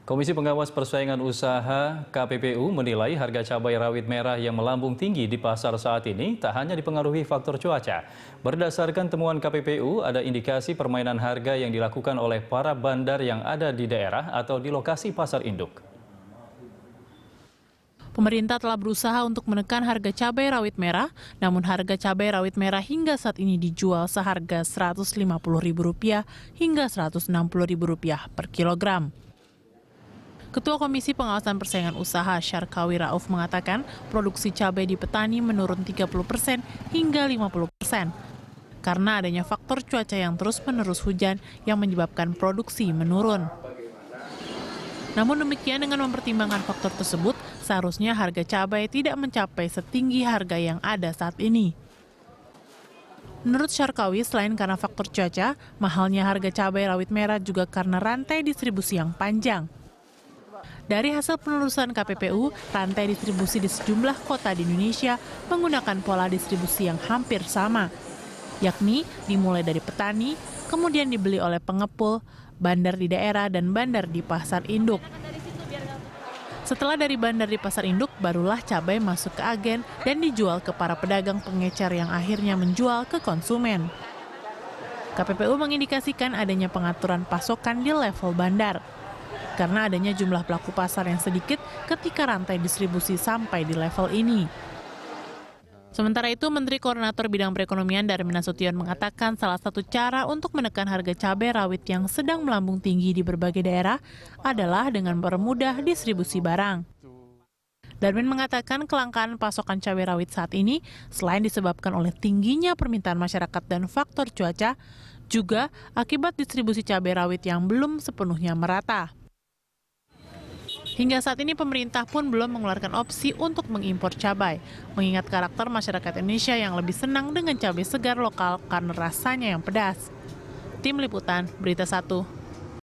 Komisi Pengawas Persaingan Usaha KPPU menilai harga cabai rawit merah yang melambung tinggi di pasar saat ini tak hanya dipengaruhi faktor cuaca. Berdasarkan temuan KPPU, ada indikasi permainan harga yang dilakukan oleh para bandar yang ada di daerah atau di lokasi pasar induk. Pemerintah telah berusaha untuk menekan harga cabai rawit merah, namun harga cabai rawit merah hingga saat ini dijual seharga Rp150.000 hingga Rp160.000 per kilogram. Ketua Komisi Pengawasan Persaingan Usaha Syarkawi Rauf mengatakan produksi cabai di petani menurun 30% hingga 50% karena adanya faktor cuaca yang terus-menerus hujan yang menyebabkan produksi menurun. Namun demikian, dengan mempertimbangkan faktor tersebut, seharusnya harga cabai tidak mencapai setinggi harga yang ada saat ini. Menurut Syarkawi, selain karena faktor cuaca, mahalnya harga cabai rawit merah juga karena rantai distribusi yang panjang. Dari hasil penelusuran KPPU, rantai distribusi di sejumlah kota di Indonesia menggunakan pola distribusi yang hampir sama, yakni dimulai dari petani, kemudian dibeli oleh pengepul, bandar di daerah, dan bandar di pasar induk. Setelah dari bandar di pasar induk, barulah cabai masuk ke agen dan dijual ke para pedagang pengecer yang akhirnya menjual ke konsumen. KPPU mengindikasikan adanya pengaturan pasokan di level bandar, karena adanya jumlah pelaku pasar yang sedikit ketika rantai distribusi sampai di level ini. Sementara itu, Menteri Koordinator Bidang Perekonomian Darmin Nasution mengatakan salah satu cara untuk menekan harga cabai rawit yang sedang melambung tinggi di berbagai daerah adalah dengan mempermudah distribusi barang. Darmin mengatakan kelangkaan pasokan cabai rawit saat ini selain disebabkan oleh tingginya permintaan masyarakat dan faktor cuaca, juga akibat distribusi cabai rawit yang belum sepenuhnya merata. Hingga saat ini pemerintah pun belum mengeluarkan opsi untuk mengimpor cabai, mengingat karakter masyarakat Indonesia yang lebih senang dengan cabai segar lokal karena rasanya yang pedas. Tim Liputan, Berita 1.